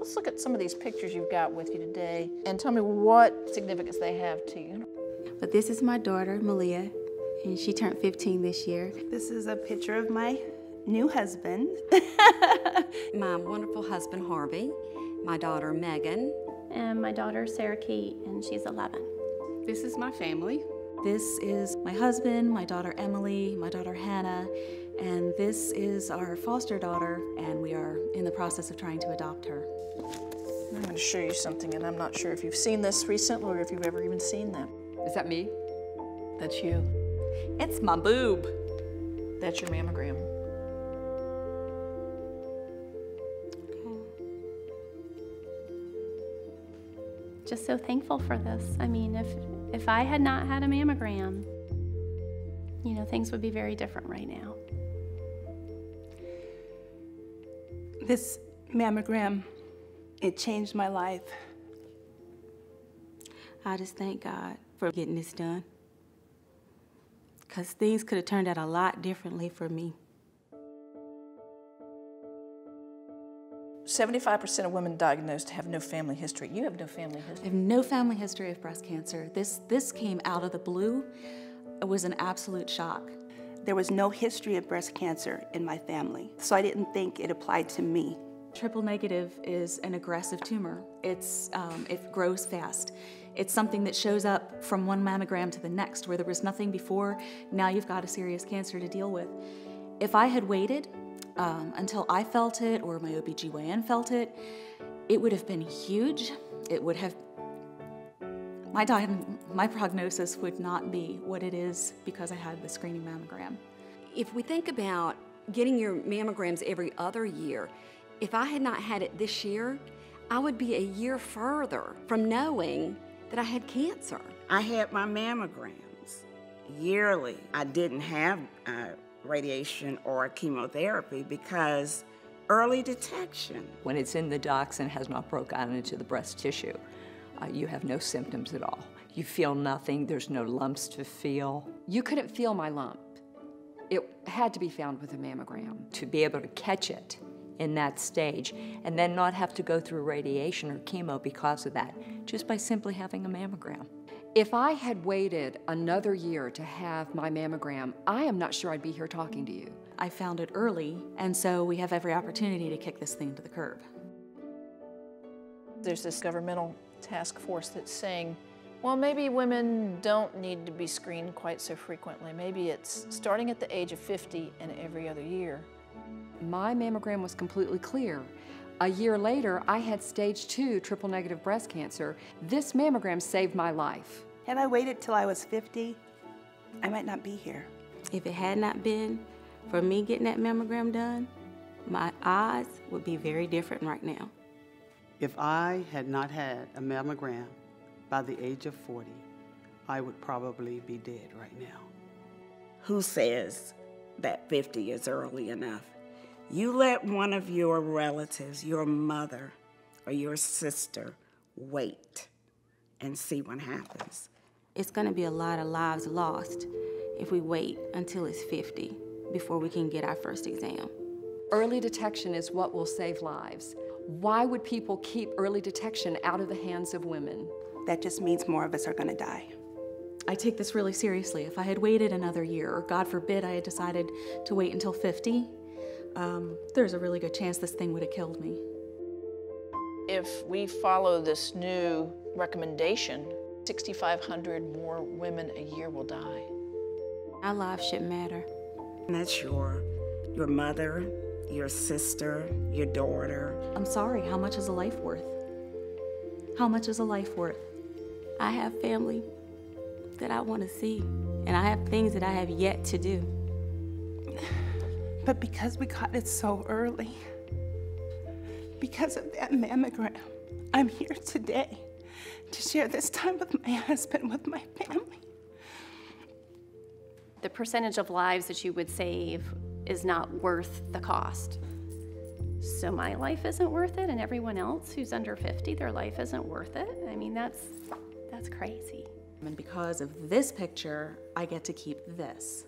Let's look at some of these pictures you've got with you today and tell me what significance they have to you. But this is my daughter, Malia, and she turned 15 this year. This is a picture of my new husband. My wonderful husband, Harvey, my daughter, Megan. And my daughter, Sarah Kate, and she's 11. This is my family. This is my husband, my daughter Emily, my daughter Hannah, and this is our foster daughter, and we are in the process of trying to adopt her. I'm going to show you something, and I'm not sure if you've seen this recently or if you've ever even seen that. Is that me? That's you. It's my boob. That's your mammogram. Just so thankful for this. I mean, if I had not had a mammogram, you know, things would be very different right now. This mammogram, it changed my life. I just thank God for getting this done, because things could have turned out a lot differently for me. 75% of women diagnosed have no family history. You have no family history. I have no family history of breast cancer. This came out of the blue. It was an absolute shock. There was no history of breast cancer in my family, so I didn't think it applied to me. Triple negative is an aggressive tumor. It grows fast. It's something that shows up from one mammogram to the next, where there was nothing before. Now you've got a serious cancer to deal with. If I had waited until I felt it or my OBGYN felt it, it would have been huge. It would have, my prognosis would not be what it is because I had the screening mammogram. If we think about getting your mammograms every other year, if I had not had it this year, I would be a year further from knowing that I had cancer. I had my mammograms yearly. I didn't have radiation or chemotherapy because early detection. When it's in the ducts and has not broken out into the breast tissue, you have no symptoms at all. You feel nothing, there's no lumps to feel. You couldn't feel my lump. It had to be found with a mammogram. To be able to catch it in that stage and then not have to go through radiation or chemo because of that, just by simply having a mammogram. If I had waited another year to have my mammogram, I am not sure I'd be here talking to you. I found it early, and so we have every opportunity to kick this thing to the curb. There's this governmental task force that's saying, well, maybe women don't need to be screened quite so frequently. Maybe it's starting at the age of 50 and every other year. My mammogram was completely clear. A year later, I had stage 2 triple negative breast cancer. This mammogram saved my life. Had I waited till I was 50, I might not be here. If it had not been for me getting that mammogram done, my odds would be very different right now. If I had not had a mammogram by the age of 40, I would probably be dead right now. Who says that 50 is early enough? You let one of your relatives, your mother or your sister, wait and see what happens. It's going to be a lot of lives lost if we wait until it's 50 before we can get our first exam. Early detection is what will save lives. Why would people keep early detection out of the hands of women? That just means more of us are going to die. I take this really seriously. If I had waited another year, or God forbid I had decided to wait until 50, there's a really good chance this thing would have killed me. If we follow this new recommendation, 6,500 more women a year will die. Our lives shouldn't matter. And that's your mother, your sister, your daughter. I'm sorry, how much is a life worth? How much is a life worth? I have family that I want to see, and I have things that I have yet to do. But because we caught it so early, because of that mammogram, I'm here today to share this time with my husband, with my family. The percentage of lives that you would save is not worth the cost. So my life isn't worth it, and everyone else who's under 50, their life isn't worth it. I mean, that's crazy. And because of this picture, I get to keep this.